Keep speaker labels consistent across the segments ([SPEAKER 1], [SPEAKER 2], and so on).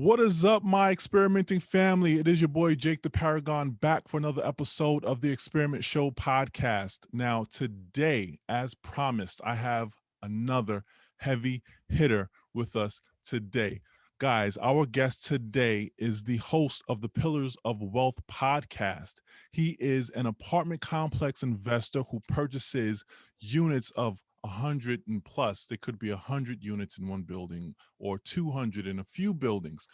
[SPEAKER 1] What is up, my experimenting family? It is your boy Jake the Paragon back for another episode of the Experiment Show podcast. Now, today, as promised, I have another heavy hitter with us today. Guys, our guest today is the host of the Pillars of Wealth podcast. He is an apartment complex investor who purchases units of 100 and plus. There could be 100 units in one building or 200 in a few buildings.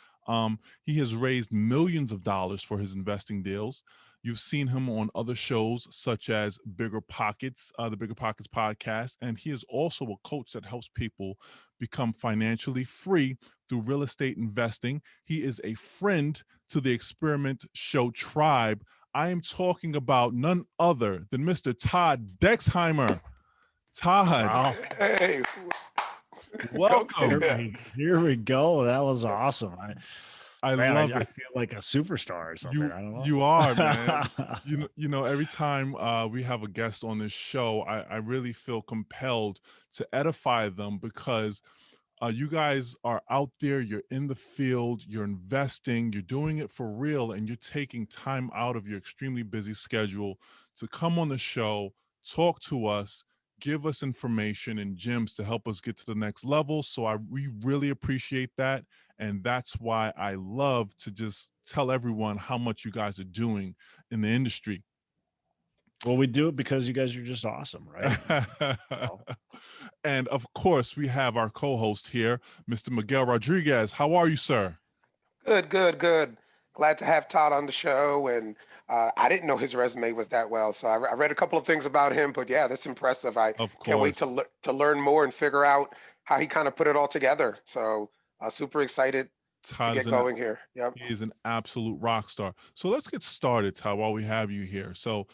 [SPEAKER 1] He has raised millions of dollars for his investing deals. You've seen him on other shows such as Bigger Pockets, the Bigger Pockets podcast, and he is also a coach that helps people become financially free through real estate investing. He is a friend to the Experiment Show tribe. I am talking about none other than Mr. Todd Dexheimer. Todd,
[SPEAKER 2] Wow.
[SPEAKER 3] Hey,
[SPEAKER 1] welcome.
[SPEAKER 2] Here we go. That was awesome.
[SPEAKER 1] I
[SPEAKER 2] Man,
[SPEAKER 1] love
[SPEAKER 2] I
[SPEAKER 1] it.
[SPEAKER 2] feel like a superstar or something.
[SPEAKER 1] You
[SPEAKER 2] I don't know.
[SPEAKER 1] you are, man. Every time we have a guest on this show, I really feel compelled to edify them because you guys are out there, you're in the field, you're investing, you're doing it for real, and you're taking time out of your extremely busy schedule to come on the show, talk to us, give us information and gems to help us get to the next level. So we really appreciate that. And that's why I love to just tell everyone how much you guys are doing in the industry.
[SPEAKER 2] Well, we do it because you guys are just awesome, right?
[SPEAKER 1] And of course, we have our co-host here, Mr. Miguel Rodriguez. How are you, sir?
[SPEAKER 3] good. Glad to have Todd on the show, and I didn't know his resume was that well, so I read a couple of things about him. But yeah, that's impressive. I
[SPEAKER 1] Of
[SPEAKER 3] can't wait
[SPEAKER 1] course.
[SPEAKER 3] to learn more and figure out how he kind of put it all together. So super excited to
[SPEAKER 1] Todd is
[SPEAKER 3] get going here. Yep.
[SPEAKER 1] he is an absolute rock star. So let's get started, Todd, while we have you here. So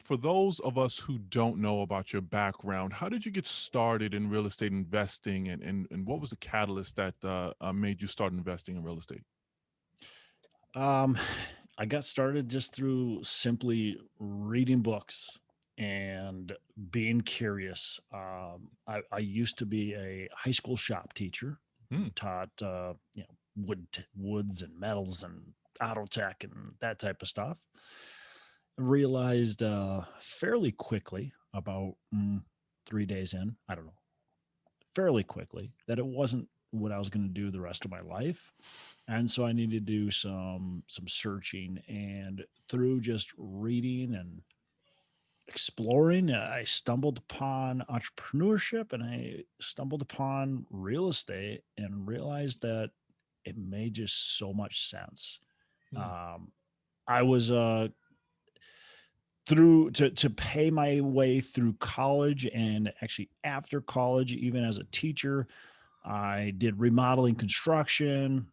[SPEAKER 1] for those of us who don't know about your background, how did you get started in real estate investing, and what was the catalyst that made you start investing in real estate?
[SPEAKER 2] I got started just through simply reading books and being curious. I used to be a high school shop teacher, taught woods and metals and auto tech and that type of stuff. Realized fairly quickly, about 3 days in, I don't know, fairly quickly, that it wasn't what I was going to do the rest of my life. And so I needed to do some searching, and through just reading and exploring, I stumbled upon entrepreneurship, and I stumbled upon real estate and realized that it made just so much sense. I was through to pay my way through college, and actually after college, even as a teacher, I did remodeling, construction,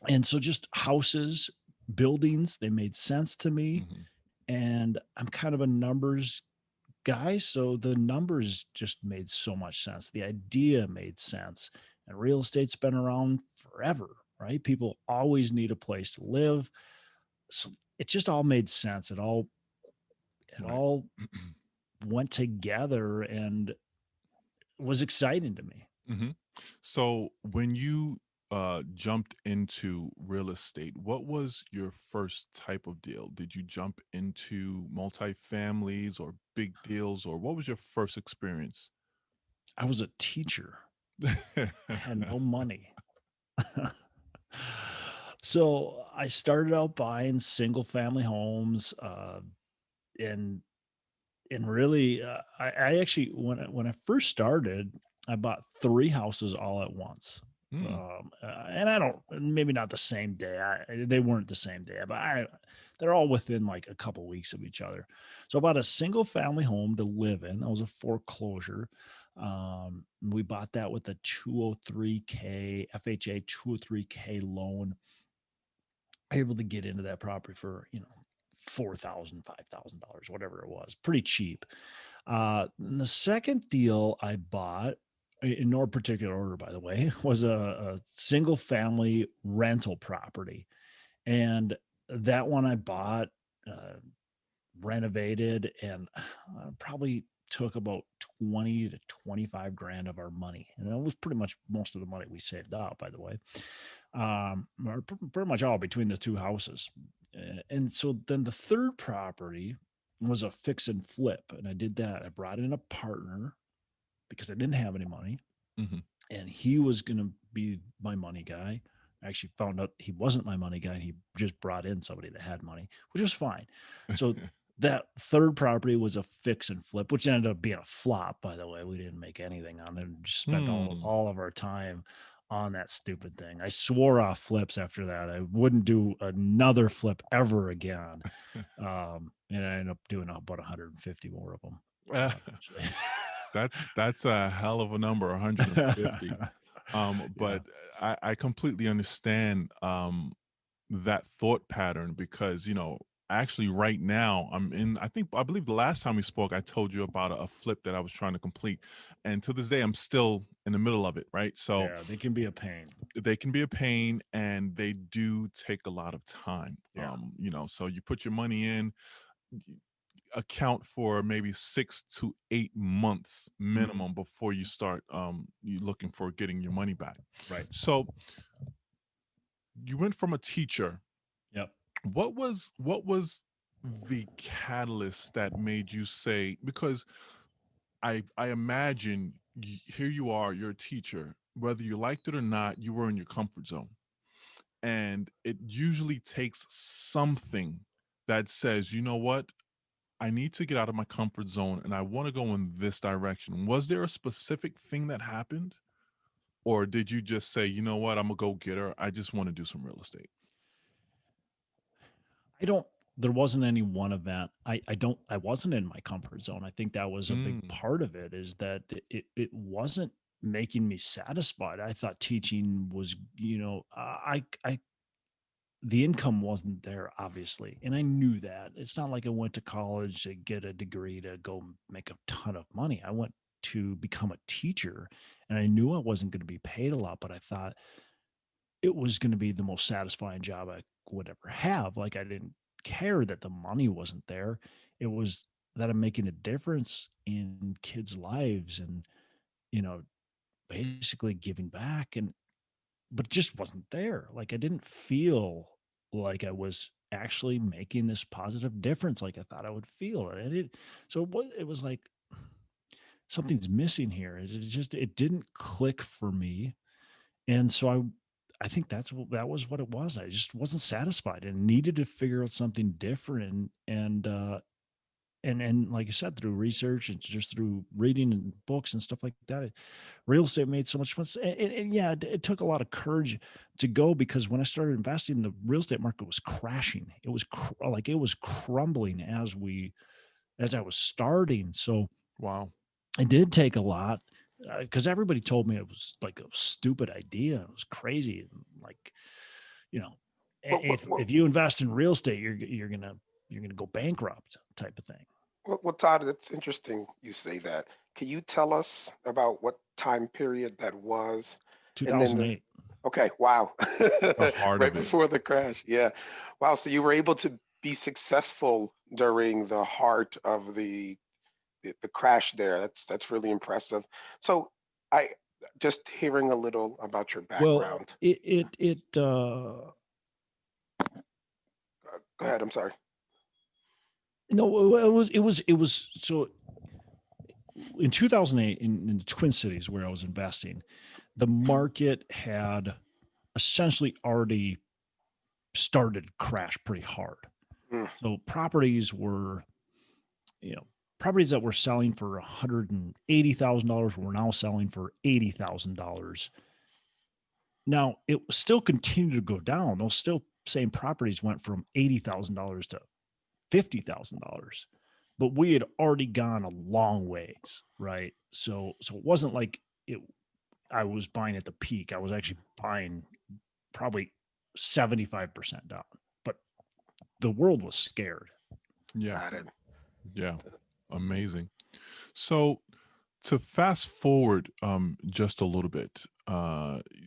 [SPEAKER 2] and so just houses, buildings, they made sense to me. And I'm kind of a numbers guy, so the numbers just made so much sense. The idea made sense. And real estate's been around forever, right? People always need a place to live. So it just all made sense. It all went together and was exciting to me.
[SPEAKER 1] So when you jumped into real estate, what was your first type of deal? Did you jump into multifamilies or big deals, or what was your first experience?
[SPEAKER 2] I was a teacher. I had no money. So I started out buying single family homes, and really, I actually, when I first started, I bought 3 houses all at once. And I don't, maybe not the same day. They weren't the same day, but they're all within like a couple weeks of each other. So I bought a single family home to live in. That was a foreclosure. We bought that with a 203K FHA 203K loan. Able to get into that property for, $4,000, $5,000, whatever it was, pretty cheap. And the second deal I bought, in no particular order, by the way, was a single family rental property. And that one I bought, renovated, and probably took about 20 to 25 grand of our money. And it was pretty much most of the money we saved out, by the way. pretty much all between the two houses. And so then the third property was a fix and flip, and I did that. I brought in a partner because I didn't have any money,
[SPEAKER 1] Mhm.
[SPEAKER 2] and he was going to be my money guy. I actually found out he wasn't my money guy. And he just brought in somebody that had money, which was fine. So that third property was a fix and flip, which ended up being a flop, by the way. We didn't make anything on it. Just spent
[SPEAKER 1] Hmm.
[SPEAKER 2] all of our time on that stupid thing. I swore off flips after that. I wouldn't do another flip ever again. And I ended up doing about 150 more of them. Eventually.
[SPEAKER 1] That's a hell of a number, 150.
[SPEAKER 2] Yeah.
[SPEAKER 1] But I completely understand that thought pattern because actually right now I believe the last time we spoke I told you about a flip that I was trying to complete, and to this day I'm still in the middle of it, right? So
[SPEAKER 2] Yeah, they can be a pain.
[SPEAKER 1] they can be a pain and they do take a lot of time.
[SPEAKER 2] Yeah.
[SPEAKER 1] So you put your money in, account for maybe 6 to 8 months
[SPEAKER 2] Mhm.
[SPEAKER 1] minimum before you start you looking for getting your money back.
[SPEAKER 2] Right.
[SPEAKER 1] So you went from a teacher.
[SPEAKER 2] Yep.
[SPEAKER 1] What was the catalyst that made you say, because I imagine here you are, you're a teacher, whether you liked it or not, you were in your comfort zone, and it usually takes something that says, you know what, I need to get out of my comfort zone and I want to go in this direction. Was there a specific thing that happened? Or did you just say, you know what, I'm a go getter. I just want to do some real estate?
[SPEAKER 2] I don't there wasn't any one event. I wasn't in my comfort zone. I think that was a big
[SPEAKER 1] Mm,
[SPEAKER 2] part of it is that it wasn't making me satisfied. I thought teaching was, I the income wasn't there obviously, and I knew that. It's not like I went to college to get a degree to go make a ton of money. I went to become a teacher, and I knew I wasn't going to be paid a lot, but I thought it was going to be the most satisfying job I would ever have. Like, I didn't care that the money wasn't there. It was that I'm making a difference in kids' lives and, you know, basically giving back, and but it just wasn't there. Like, I didn't feel like I was actually making this positive difference like I thought I would feel. And it was like something's missing here. It didn't click for me. And so I think that was what it was. I just wasn't satisfied and needed to figure out something different. And like you said, through research and just through reading and books and stuff like that, real estate made so much sense. And yeah, it took a lot of courage to go, because when I started investing, the real estate market was crashing. It was like it was crumbling as I was starting. So
[SPEAKER 1] wow.
[SPEAKER 2] it did take a lot, because everybody told me it was like a stupid idea. It was crazy. And like, you know,
[SPEAKER 3] What, what, what,
[SPEAKER 2] if you invest in real estate, you're gonna go bankrupt type of thing.
[SPEAKER 3] Todd, it's interesting you say that. Can you tell us about what time period that was? And then
[SPEAKER 2] 2008.
[SPEAKER 3] okay, wow.
[SPEAKER 1] The heart
[SPEAKER 3] Right
[SPEAKER 1] of it.
[SPEAKER 3] before the crash. Yeah. Wow. So you were able to be successful during the heart of the crash there. That's really impressive. So I just hearing a little about your
[SPEAKER 2] Well,
[SPEAKER 3] background. Go ahead. I'm sorry.
[SPEAKER 2] no, it was so in 2008 in the Twin Cities where I was investing, the market had essentially already started to crash pretty hard.
[SPEAKER 3] Mm,
[SPEAKER 2] So you know, properties that were selling for $180,000 were now selling for $80,000. Now it still continued to go down. Those still same properties went from $80,000 to $50,000, but we had already gone a long ways, right? So it wasn't like it. I was buying at the peak. I was actually buying probably 75% down, but the world was scared.
[SPEAKER 1] Yeah.
[SPEAKER 3] got it.
[SPEAKER 1] Yeah. Amazing. So to fast forward just a little bit,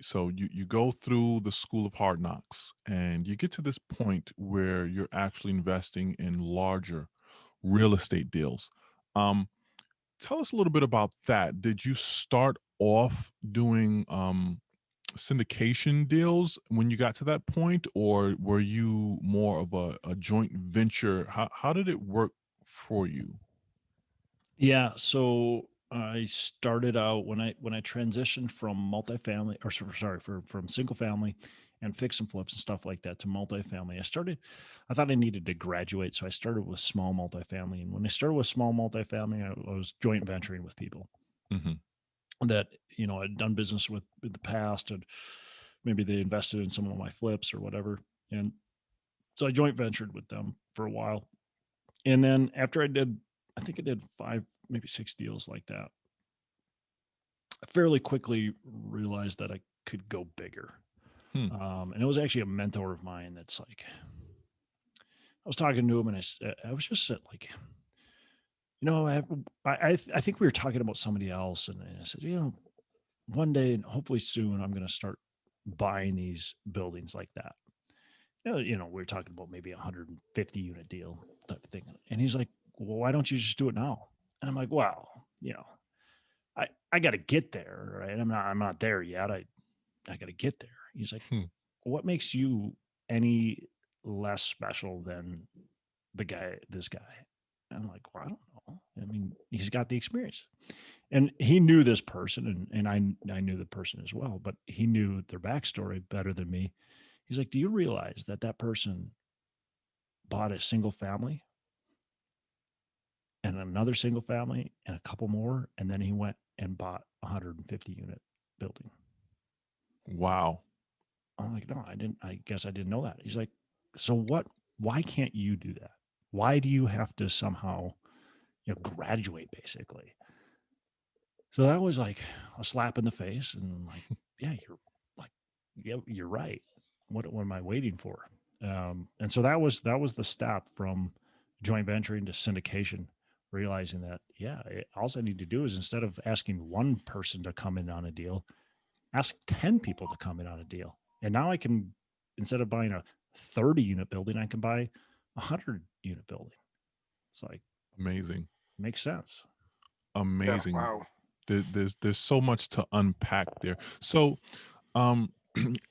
[SPEAKER 1] so you go through the school of hard knocks and you get to this point where you're actually investing in larger real estate deals. um Tell us a little bit about that. Did you start off doing syndication deals when you got to that point, or were you more of a joint venture? How did it work for you?
[SPEAKER 2] Yeah, so I started out when I transitioned from multifamily, or sorry, from single family and fix and flips and stuff like that to multifamily. I thought I needed to graduate, so I started with small multifamily. And when I started with small multifamily, I was joint venturing with people
[SPEAKER 1] Hmm.
[SPEAKER 2] that, I'd done business with in the past, and maybe they invested in some of my flips or whatever. And so I joint ventured with them for a while. And then after I think I did 5, maybe 6 deals like that. I fairly quickly realized that I could go bigger.
[SPEAKER 1] Hmm.
[SPEAKER 2] And it was actually a mentor of mine that's like, I was talking to him, and I was just like, I think we were talking about somebody else. And I said, one day and hopefully soon, I'm going to start buying these buildings like that. We were talking about maybe a 150 unit deal type of thing. And he's like, well, why don't you just do it now? And I'm like, well, I got to get there, right? I'm not there yet. I got to get there. He's like,
[SPEAKER 1] Hmm.
[SPEAKER 2] what makes you any less special than this guy? And I'm like, well, I don't know. I mean, he's got the experience, and he knew this person, and I knew the person as well, but he knew their backstory better than me. He's like, do you realize that person bought a single family and another single family and a couple more, and then he went and bought a 150 unit building?
[SPEAKER 1] Wow.
[SPEAKER 2] I'm like, no, I didn't. I guess I didn't know that. He's like, so what? Why can't you do that? Why do you have to somehow, graduate basically? So that was like a slap in the face, and like, yeah, like, yeah, you're right. What am I waiting for? And so that was the step from joint venturing to syndication, realizing that, yeah, all I need to do is, instead of asking one person to come in on a deal, ask 10 people to come in on a deal. And now I can, instead of buying a 30 unit building, I can buy a 100 unit building. It's like,
[SPEAKER 1] Amazing.
[SPEAKER 2] makes sense.
[SPEAKER 3] Yeah.
[SPEAKER 1] Amazing.
[SPEAKER 3] Wow.
[SPEAKER 1] There's so much to unpack there. So, um,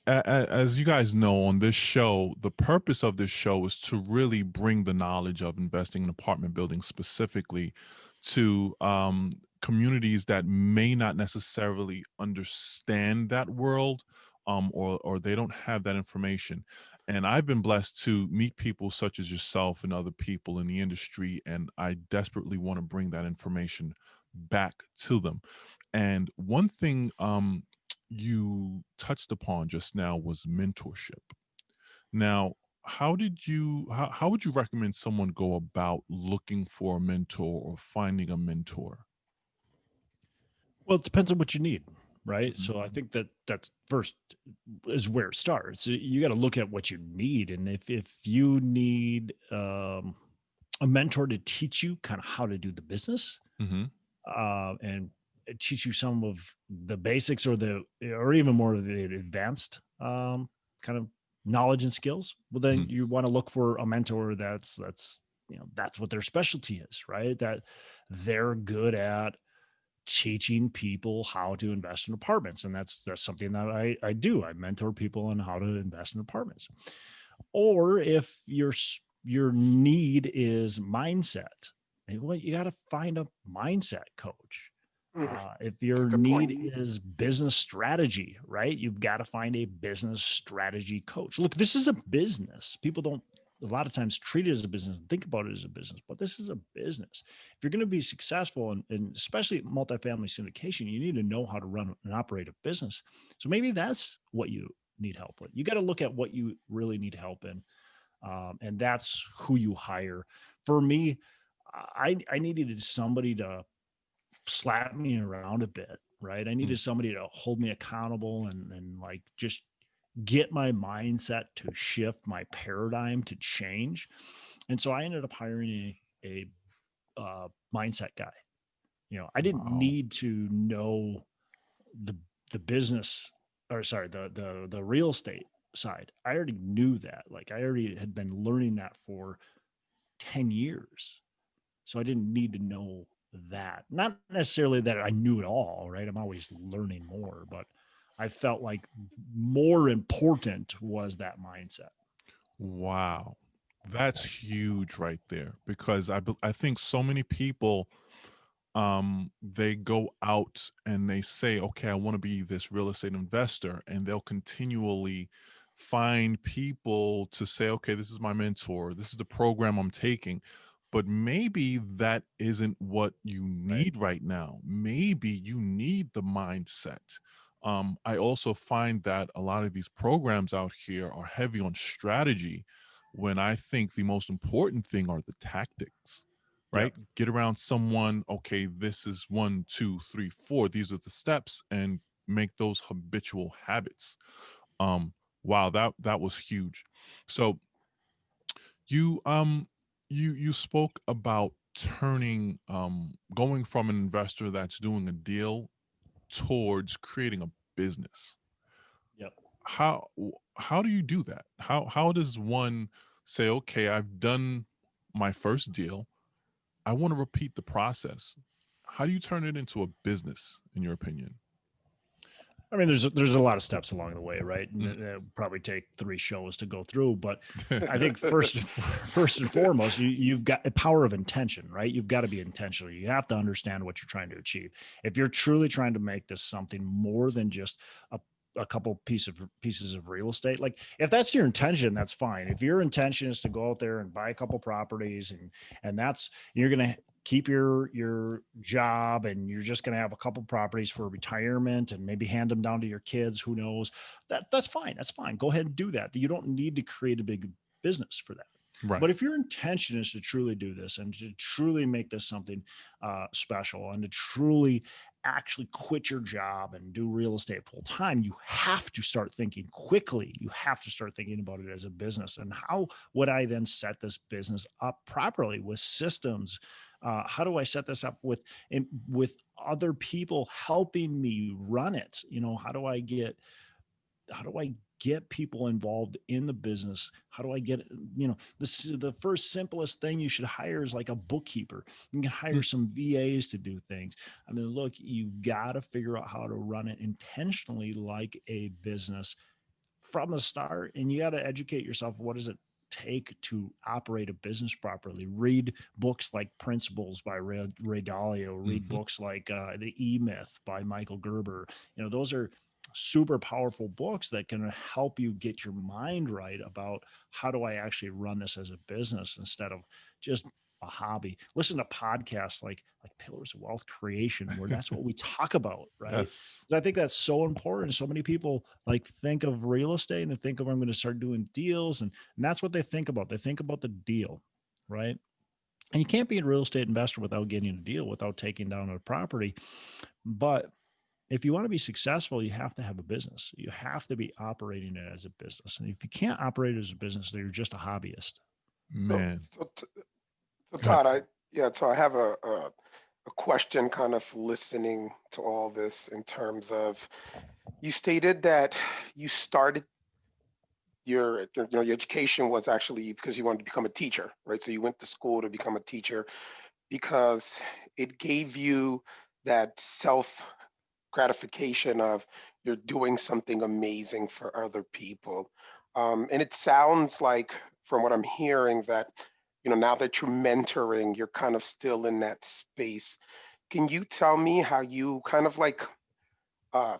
[SPEAKER 1] as you guys know, on this show, the purpose of this show is to really bring the knowledge of investing in apartment buildings specifically to communities that may not necessarily understand that world, or they don't have that information. And I've been blessed to meet people such as yourself and other people in the industry, and I desperately want to bring that information back to them. And one thing you touched upon just now was mentorship. Now, how would you recommend someone go about looking for a mentor or finding a mentor?
[SPEAKER 2] Well, it depends on what you need, right?
[SPEAKER 1] Mhm.
[SPEAKER 2] So I think that's first is where it starts. You got to look at what you need, and if you need a mentor to teach you kind of how to do the business,
[SPEAKER 1] Mhm.
[SPEAKER 2] and teach you some of the basics, or even more of the advanced kind of knowledge and skills, well, then
[SPEAKER 1] Mhm.
[SPEAKER 2] you want to look for a mentor that's what their specialty is, right? That they're good at teaching people how to invest in apartments. And that's something that I do. I mentor people on how to invest in apartments. Or if your need is mindset, well, you got to find a mindset coach.
[SPEAKER 3] Mhm.
[SPEAKER 2] If
[SPEAKER 3] That's a
[SPEAKER 2] your
[SPEAKER 3] good point.
[SPEAKER 2] need is business strategy, right? You've got to find a business strategy coach. Look, this is a business. People don't a lot of times treat it as a business and think about it as a business, but this is a business. If you're going to be successful, and especially multifamily syndication, you need to know how to run and operate a business. So maybe that's what you need help with. You got to look at what you really need help in, and that's who you hire. For me, I needed somebody to slap me around a bit, right? I
[SPEAKER 1] Mm.
[SPEAKER 2] needed somebody to hold me accountable, and like just get my mindset to shift, my paradigm to change. And so I ended up hiring a mindset guy. I didn't
[SPEAKER 1] Wow.
[SPEAKER 2] need to know the the business, or sorry, the real estate side. I already knew that. Like, I already had been learning that for 10 years. So I didn't need to know that. Not necessarily that I knew it all, right? I'm always learning more, but I felt like more important was that mindset.
[SPEAKER 1] Wow. That's huge right there, because I think so many people, they go out and they say, okay, I want to be this real estate investor, and they'll continually find people to say, okay, this is my mentor, this is the program I'm taking. But maybe that isn't what you
[SPEAKER 2] Right.
[SPEAKER 1] need right now. Maybe you need the mindset. I also find that a lot of these programs out here are heavy on strategy, when I think the most important thing are the tactics,
[SPEAKER 2] Yep.
[SPEAKER 1] right? Get around someone, okay, this is 1, 2, 3, 4. These are the steps, and make those habitual habits. Um, wow, that was huge. So you you spoke about turning, going from an investor that's doing a deal towards creating a business.
[SPEAKER 2] Yep.
[SPEAKER 1] How do you do that? How does one say, okay, I've done my first deal, I want to repeat the process? How do you turn it into a business, in your opinion?
[SPEAKER 2] I mean, there's a lot of steps along the way, right? And
[SPEAKER 1] Mm.
[SPEAKER 2] it would probably take 3 shows to go through. But I think first and foremost, you've got a power of intention, right? You've got to be intentional. You have to understand what you're trying to achieve. If you're truly trying to make this something more than just a couple pieces of real estate, like if that's your intention, that's fine. If your intention is to go out there and buy a couple properties, and that's, you're gonna keep your job, and you're just going to have a couple properties for retirement and maybe hand them down to your kids, who knows, that's fine. That's fine. Go ahead and do that. You don't need to create a big business for that.
[SPEAKER 1] Right.
[SPEAKER 2] But if your intention is to truly do this and to truly make this something special, and to truly actually quit your job and do real estate full time, you have to start thinking quickly. You have to start thinking about it as a business. And how would I then set this business up properly with systems? How do I set this up with other people helping me run it? How do I get people involved in the business? How do I get, this is the first simplest thing you should hire is like a bookkeeper. You can hire
[SPEAKER 1] Mm.
[SPEAKER 2] some VAs to do things. I mean, look, you got to figure out how to run it intentionally like a business from the start, and you got to educate yourself. What does it take to operate a business properly? Read books like Principles by Ray Dalio. Read
[SPEAKER 1] Mhm.
[SPEAKER 2] books like The E-Myth by Michael Gerber. Those are super powerful books that can help you get your mind right about how do I actually run this as a business instead of just a hobby. Listen to podcasts like Pillars of Wealth Creation, where that's what we talk about, right?
[SPEAKER 1] Yes.
[SPEAKER 2] I think that's so important. So many people like think of real estate and they think of, I'm going to start doing deals, and that's what they think about. They think about the deal, right? And you can't be a real estate investor without getting a deal, without taking down a property. But if you want to be successful, you have to have a business. You have to be operating it as a business. And if you can't operate it as a business, then you're just a hobbyist.
[SPEAKER 3] So,
[SPEAKER 1] Man.
[SPEAKER 3] so
[SPEAKER 1] Go ahead.
[SPEAKER 3] Todd, so I have a question kind of listening to all this in terms of, you stated that you started your education was actually because you wanted to become a teacher, right? So you went to school to become a teacher because it gave you that self gratification of you're doing something amazing for other people. And it sounds like, from what I'm hearing, that now that you're mentoring, you're kind of still in that space. Can you tell me how you kind of like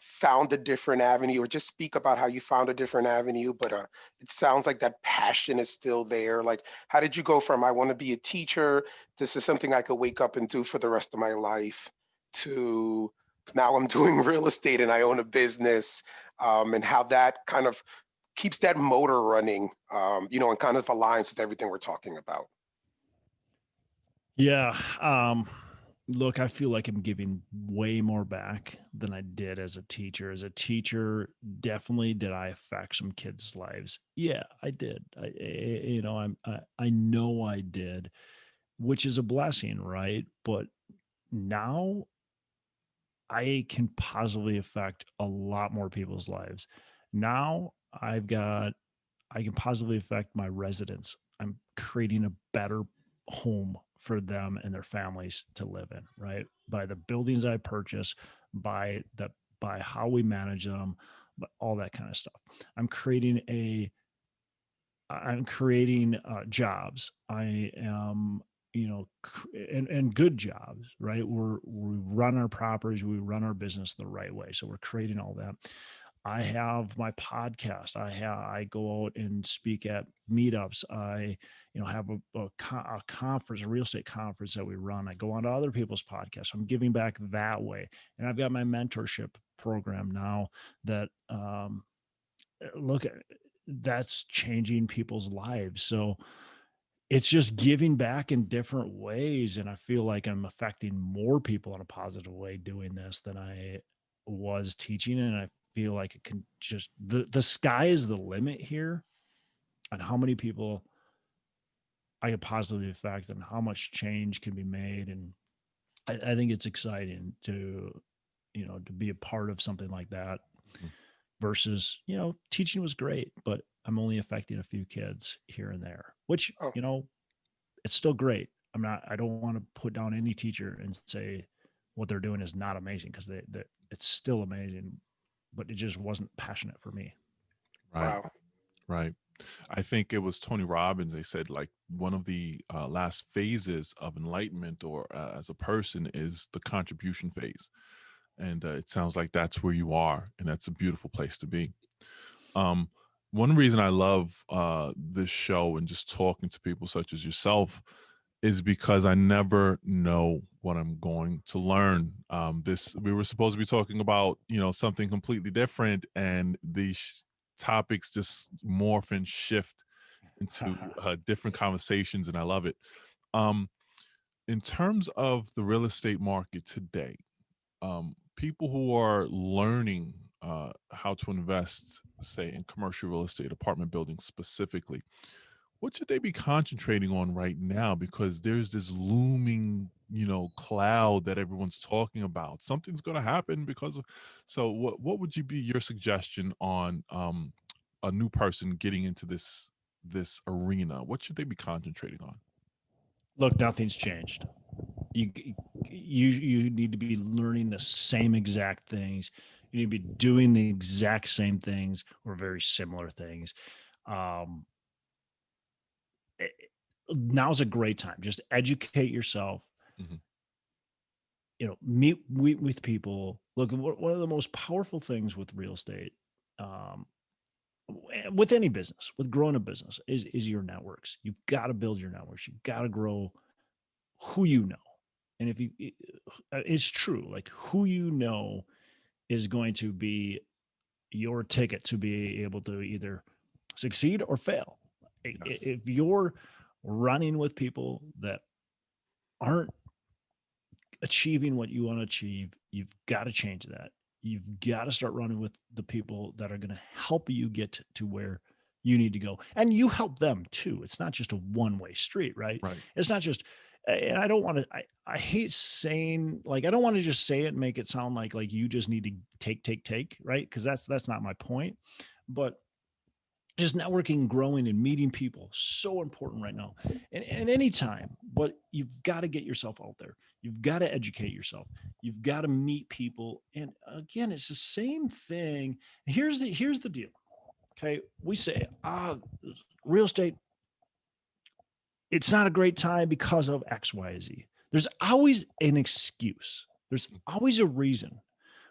[SPEAKER 3] found a different avenue, or just speak about how you found a different avenue? But it sounds like that passion is still there. Like, how did you go from, I want to be a teacher, this is something I could wake up and do for the rest of my life, to now I'm doing real estate and I own a business, and how that kind of keeps that motor running, and kind of aligns with everything we're talking about.
[SPEAKER 2] Yeah. Look, I feel like I'm giving way more back than I did as a teacher. As a teacher, definitely did I affect some kids' lives? Yeah, I did. I know I did, which is a blessing, right? But now I can positively affect a lot more people's lives. Now I can positively affect my residents. I'm creating a better home for them and their families to live in, right? By the buildings I purchase, by the by how we manage them, but all that kind of stuff. I'm creating jobs. I am, and good jobs, right? We run our properties, we run our business the right way. So we're creating all that. I have my podcast. I go out and speak at meetups. I, have a conference, a real estate conference that we run. I go on to other people's podcasts. I'm giving back that way. And I've got my mentorship program now that, look at, that's changing people's lives. So it's just giving back in different ways. And I feel like I'm affecting more people in a positive way doing this than I was teaching. And I feel like it can just, the sky is the limit here on how many people I can positively affect and how much change can be made. And I think it's exciting to, to be a part of something like that versus, teaching was great, but I'm only affecting a few kids here and there, which,
[SPEAKER 3] Oh,
[SPEAKER 2] it's still great. I don't want to put down any teacher and say what they're doing is not amazing, because it's still amazing, but it just wasn't passionate for me.
[SPEAKER 1] Right.
[SPEAKER 3] wow.
[SPEAKER 1] Right. I think it was Tony Robbins. They said like one of the last phases of enlightenment or as a person is the contribution phase. And it sounds like that's where you are. And that's a beautiful place to be. Um, one reason I love this show and just talking to people such as yourself is because I never know what I'm going to learn. This we were supposed to be talking about, something completely different, and these topics just morph and shift into different conversations, and I love it. Um, in terms of the real estate market today, people who are learning how to invest, say, in commercial real estate, apartment buildings specifically, what should they be concentrating on right now? Because there's this looming, cloud that everyone's talking about. Something's going to happen because of. So, what would you be your suggestion on a new person getting into this arena? What should they be concentrating on?
[SPEAKER 2] Look, nothing's changed. You you need to be learning the same exact things. You need to be doing the exact same things or very similar things. Um, eh, Now's a great time. Just educate yourself.
[SPEAKER 1] Mhm.
[SPEAKER 2] Meet with people. Look, one of the most powerful things with real estate, um, with any business, with growing a business, is your networks. You've got to build your networks. You've got to grow who you know. And if it's true, like who you know is going to be your ticket to be able to either succeed or fail.
[SPEAKER 1] Yes.
[SPEAKER 2] If you're running with people that aren't achieving what you want to achieve, you've got to change that. You've got to start running with the people that are going to help you get to where you need to go. And you help them too. It's not just a one-way street, right?
[SPEAKER 1] Right.
[SPEAKER 2] It's not just, and I don't want to, I hate saying, like, I don't want to just say it and make it sound like you just need to take, right? Because that's not my point. But just networking, growing, and meeting people, so important right now, and any time. But you've got to get yourself out there. You've got to educate yourself. You've got to meet people. And again, it's the same thing. Here's the deal. Okay, we say, real estate, it's not a great time because of X, Y, Z. There's always an excuse. There's always a reason.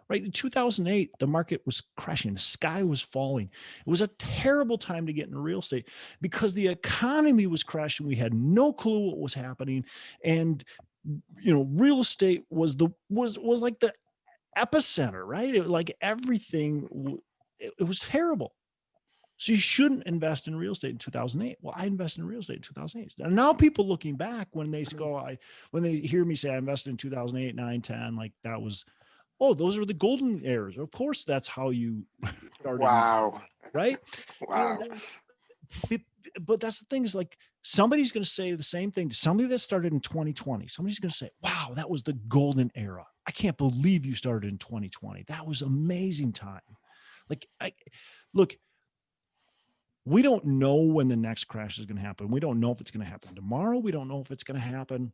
[SPEAKER 2] Right. In 2008, the market was crashing. The sky was falling. It was a terrible time to get into real estate because the economy was crashing. We had no clue what was happening. And, real estate was like the epicenter, right? Like everything, it was terrible. So you shouldn't invest in real estate in 2008. Well, I invested in real estate in 2008. And now people looking back, when they when they hear me say I invested in 2008, 9, 10, like that was, oh, those are the golden eras. Of course, that's how you started,
[SPEAKER 3] Wow.
[SPEAKER 2] right?
[SPEAKER 3] Wow.
[SPEAKER 2] But that's the thing, is like somebody's going to say the same thing to somebody that started in 2020. Somebody's going to say, wow, that was the golden era. I can't believe you started in 2020. That was amazing time. Like, look, we don't know when the next crash is going to happen. We don't know if it's going to happen tomorrow. We don't know if it's going to happen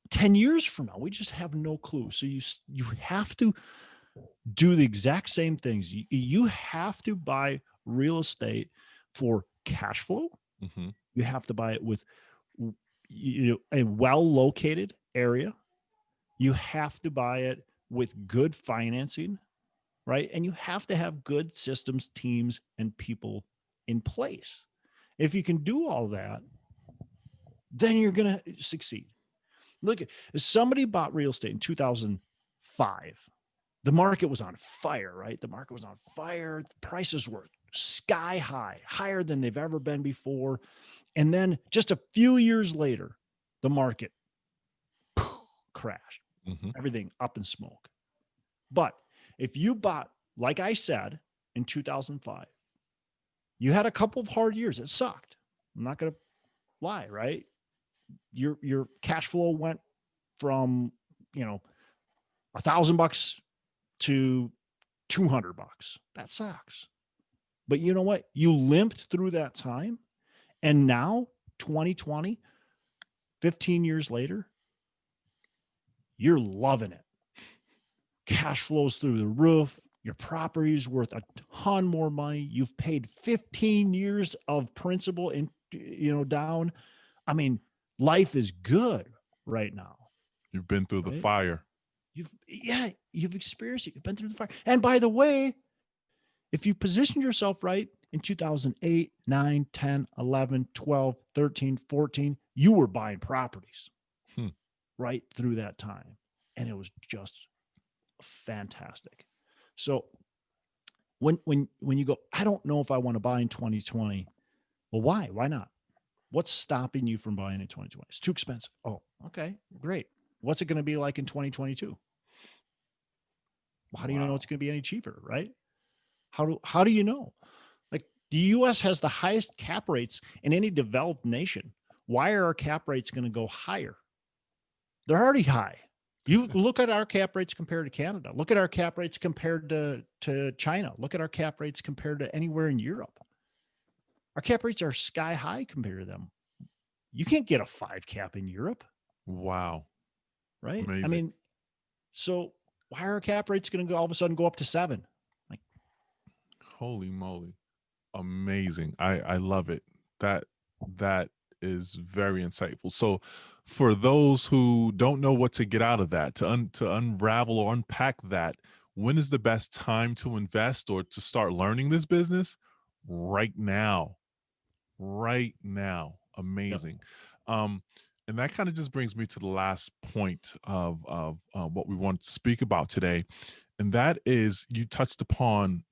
[SPEAKER 2] 10 years from now. We just have no clue. So you have to do the exact same things. You have to buy real estate for cash flow.
[SPEAKER 1] Mm-hmm.
[SPEAKER 2] You have to buy it with a well-located area. You have to buy it with good financing, right? And you have to have good systems, teams, and people in place. If you can do all that, then you're going to succeed. Look, if somebody bought real estate in 2005, the market was on fire, right? The market was on fire. The prices were sky high, higher than they've ever been before. And then just a few years later, the market crashed,
[SPEAKER 1] Mm-hmm.
[SPEAKER 2] everything up in smoke. But if you bought, like I said, in 2005, you had a couple of hard years. It sucked. I'm not going to lie, right? Your cash flow went from, $1,000 to $200. That sucks. But you know what? You limped through that time. And now 2020, 15 years later, you're loving it. Cash flows through the roof. Your property is worth a ton more money. You've paid 15 years of principal in, down. I mean, life is good right now.
[SPEAKER 1] You've been through the
[SPEAKER 2] Right?
[SPEAKER 1] fire.
[SPEAKER 2] You've experienced it. You've been through the fire. And by the way, if you positioned yourself right in 2008, 9, 10, 11, 12, 13, 14, you were buying properties right through that time. And it was just fantastic. So when you go, I don't know if I want to buy in 2020. Well, why? Why not? What's stopping you from buying in 2020? It's too expensive. Oh, okay, great. What's it going to be like in 2022? How do you know it's going to be any cheaper, right? How do you know? Like the US has the highest cap rates in any developed nation. Why are our cap rates going to go higher? They're already high. You look at our cap rates compared to Canada. Look at our cap rates compared to China. Look at our cap rates compared to anywhere in Europe. Our cap rates are sky high compared to them. You can't get a 5 cap in Europe.
[SPEAKER 1] Wow.
[SPEAKER 2] Right?
[SPEAKER 1] Amazing.
[SPEAKER 2] I mean, so why are our cap rates going to all of a sudden go up to 7? Like,
[SPEAKER 1] holy moly. Amazing. I love it. That is very insightful. So for those who don't know what to get out of that, to unravel or unpack that, when is the best time to invest or to start learning this business? Right now. Right now. Amazing. And that kind of just brings me to the last point of what we want to speak about today. And that is, you touched upon,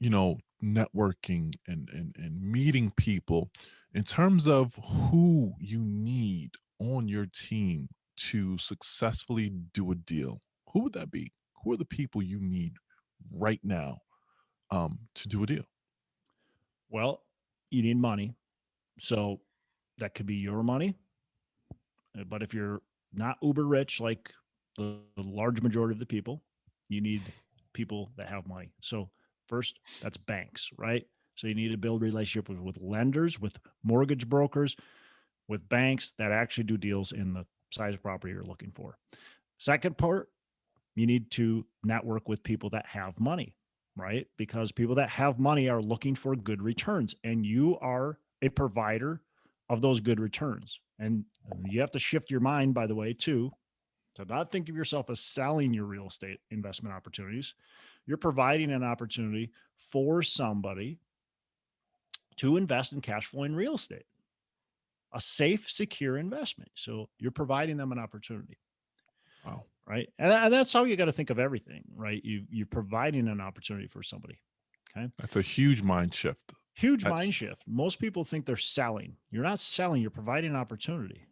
[SPEAKER 1] networking and meeting people in terms of who you need on your team to successfully do a deal. Who would that be? Who are the people you need right now to do a deal?
[SPEAKER 2] well, you need money. So that could be your money. But if you're not uber rich, like the large majority of the people, you need people that have money. So first, that's banks, right? So you need to build relationships with lenders, with mortgage brokers, with banks that actually do deals in the size of property you're looking for. Second part, you need to network with people that have money, right? Because people that have money are looking for good returns, and you are a provider of those good returns. And you have to shift your mind, by the way, too, to not think of yourself as selling your real estate investment opportunities. You're providing an opportunity for somebody to invest in cash flowing real estate, a safe, secure investment. So you're providing them an opportunity.
[SPEAKER 1] Wow.
[SPEAKER 2] Right. And that's how you got to think of everything, right? You're providing an opportunity for somebody. Okay.
[SPEAKER 1] That's a huge mind shift.
[SPEAKER 2] Huge mind shift. Most people think they're selling. You're not selling, you're providing an opportunity.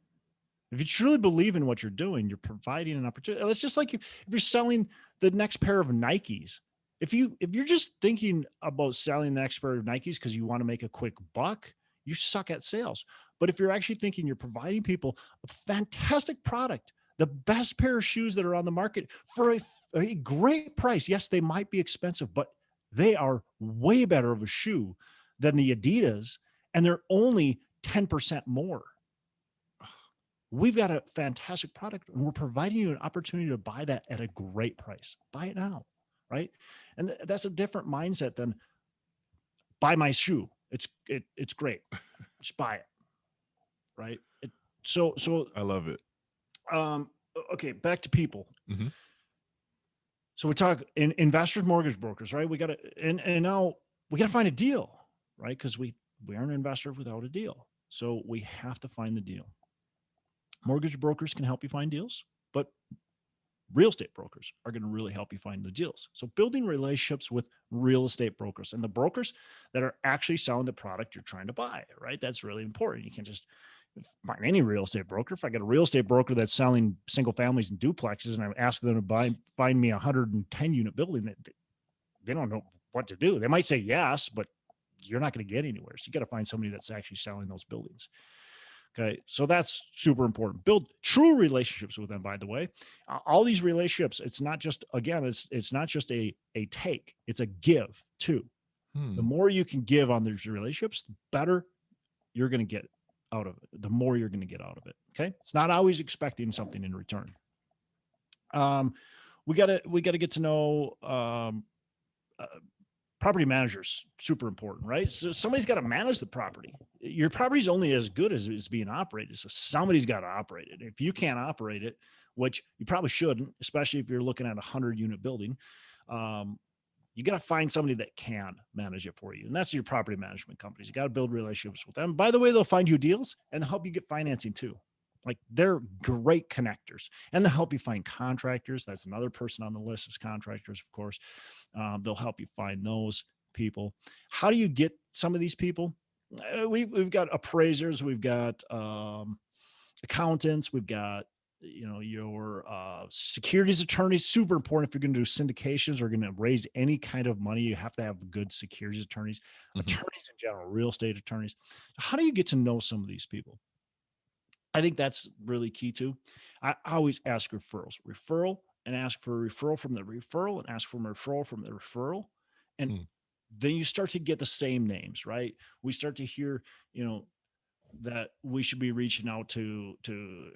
[SPEAKER 2] If you truly believe in what you're doing, you're providing an opportunity. It's just like if you're selling the next pair of Nikes. If you're just thinking about selling the next pair of Nikes because you want to make a quick buck, you suck at sales. But if you're actually thinking you're providing people a fantastic product, the best pair of shoes that are on the market for a great price. Yes, they might be expensive, but they are way better of a shoe than the Adidas, and they're only 10% more. We've got a fantastic product, and we're providing you an opportunity to buy that at a great price. Buy it now, right? And that's a different mindset than buy my shoe. It's great. Just buy it, right? So
[SPEAKER 1] I love it.
[SPEAKER 2] um okay, back to people.
[SPEAKER 1] Hmm.
[SPEAKER 2] So we talk in investors, mortgage brokers, right? We got to and now we got to find a deal, right? Because we aren't an investor without a deal. So we have to find the deal. Mortgage brokers can help you find deals, but real estate brokers are going to really help you find the deals. So building relationships with real estate brokers and the brokers that are actually selling the product you're trying to buy, right? That's really important. You can't just find any real estate broker. If I get a real estate broker that's selling single families and duplexes and I'm asking them to find me a 110 unit building, that they don't know what to do. They might say yes, but you're not going to get anywhere. So you got to find somebody that's actually selling those buildings. Okay. So that's super important. Build true relationships with them, by the way. All these relationships, it's not just, again, it's not just a take, it's a give too. The
[SPEAKER 1] Hmm.
[SPEAKER 2] more you can give on these relationships, the better you're going to get out of it. The more you're going to get out of it. Okay. It's not always expecting something in return. We gotta get to know, uh, property managers, super important, right? So somebody's got to manage the property. Your property's only as good as it's being operated. So somebody's got to operate it. If you can't operate it, which you probably shouldn't, especially if you're looking at a 100-unit building, you got to find somebody that can manage it for you. And that's your property management companies. You got to build relationships with them. By the way, they'll find you deals and they'll help you get financing too. Like they're great connectors and they'll help you find contractors. That's another person on the list is contractors, of course. They'll help you find those people. How do you get some of these people? We've got appraisers, we've got accountants, we've got your securities attorneys. Super important if you're going to do syndications or going to raise any kind of money. You have to have good securities attorneys,
[SPEAKER 1] Hmm.
[SPEAKER 2] attorneys in general, real estate attorneys. How do you get to know some of these people? I think that's really key too. I always ask referral, and ask for a referral from the referral, and ask for a referral from the referral. And
[SPEAKER 1] Hmm.
[SPEAKER 2] then you start to get the same names, right? We start to hear, that we should be reaching out to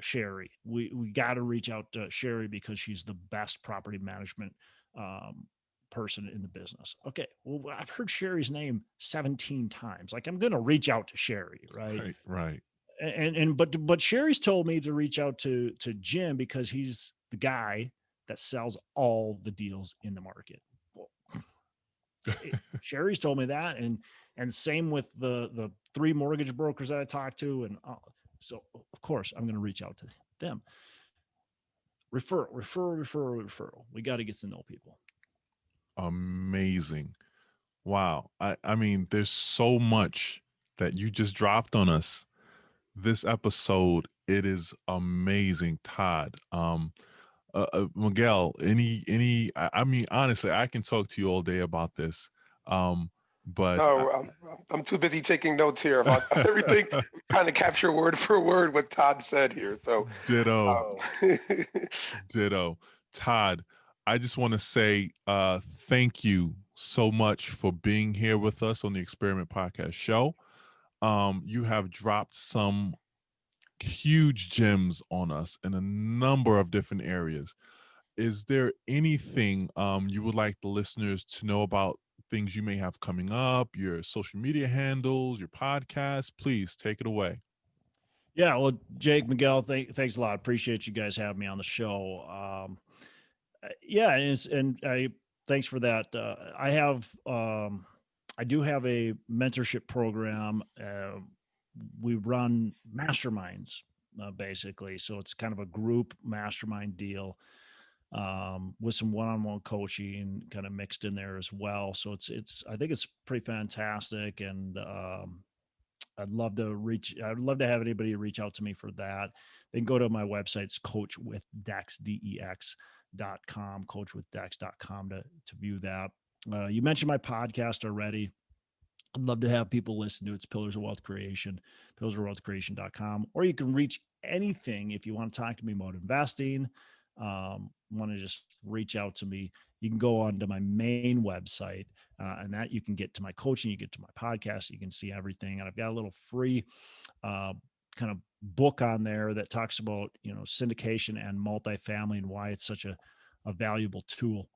[SPEAKER 2] Sherry. We got to reach out to Sherry because she's the best property management um, person in the business. Okay, well, I've heard Sherry's name 17 times. Like I'm going to reach out to Sherry, right?
[SPEAKER 1] Right. Right.
[SPEAKER 2] But Sherry's told me to reach out to Jim because he's the guy that sells all the deals in the market. Well, Sherry's told me that, and same with the three mortgage brokers that I talked to, and so of course I'm going to reach out to them. Referral. We got to get to know people.
[SPEAKER 1] Amazing. Wow. I mean, there's so much that you just dropped on us this episode. It is amazing, Todd. Miguel, I mean, honestly, I can talk to you all day about this. But
[SPEAKER 3] No, I'm too busy taking notes here about everything, kind of capture word for word what Todd said here. So,
[SPEAKER 1] ditto,
[SPEAKER 3] um,
[SPEAKER 1] ditto. Todd, I just want to say thank you so much for being here with us on the Experiment Podcast Show. You have dropped some huge gems on us in a number of different areas. Is there anything you would like the listeners to know about things you may have coming up, your social media handles, your podcast? Please take it away.
[SPEAKER 2] Yeah, well, Jake, Miguel, thanks a lot. Appreciate you guys having me on the show. Yeah, and I thanks for that. I do have a mentorship program. We run masterminds basically, so it's kind of a group mastermind deal with some one-on-one coaching kind of mixed in there as well. So it's I think it's pretty fantastic, and I'd love to have anybody reach out to me for that. They can go to my website. It's coachwithdex, DEX.com, coachwithdex.com to view that. You mentioned my podcast already. I'd love to have people listen to it. It's Pillars of Wealth Creation, pillarsofwealthcreation.com. Or you can reach anything if you want to talk to me about investing, want to just reach out to me. You can go on to my main website, and that you can get to my coaching, you get to my podcast, you can see everything. And I've got a little free kind of book on there that talks about, syndication and multifamily and why it's such a valuable tool.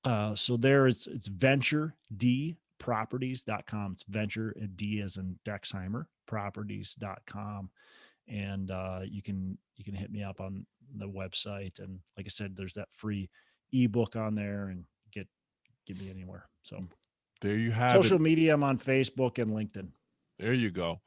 [SPEAKER 2] So there it's venturedproperties.com. It's venture D as in Dexheimer properties.com. And you can hit me up on the website. And like I said, there's that free ebook on there, and get me anywhere. So
[SPEAKER 1] There you have
[SPEAKER 2] social
[SPEAKER 1] it.
[SPEAKER 2] media, I'm on Facebook and LinkedIn.
[SPEAKER 1] There you go.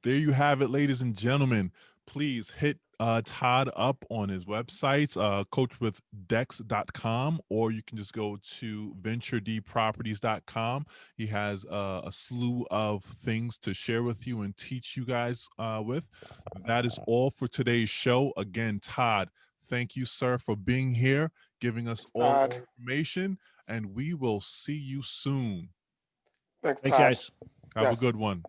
[SPEAKER 1] There you have it, ladies and gentlemen. Please hit Todd up on his websites, coachwithdex.com, or you can just go to venturedproperties.com. He has a slew of things to share with you and teach you guys with. That is all for today's show. Again, Todd, thank you, sir, for being here, giving us all
[SPEAKER 3] Todd.
[SPEAKER 1] the information, and we will see you soon.
[SPEAKER 3] Thanks,
[SPEAKER 2] Thanks,
[SPEAKER 3] Todd.
[SPEAKER 2] guys.
[SPEAKER 1] Have a
[SPEAKER 3] Yes.
[SPEAKER 1] good one.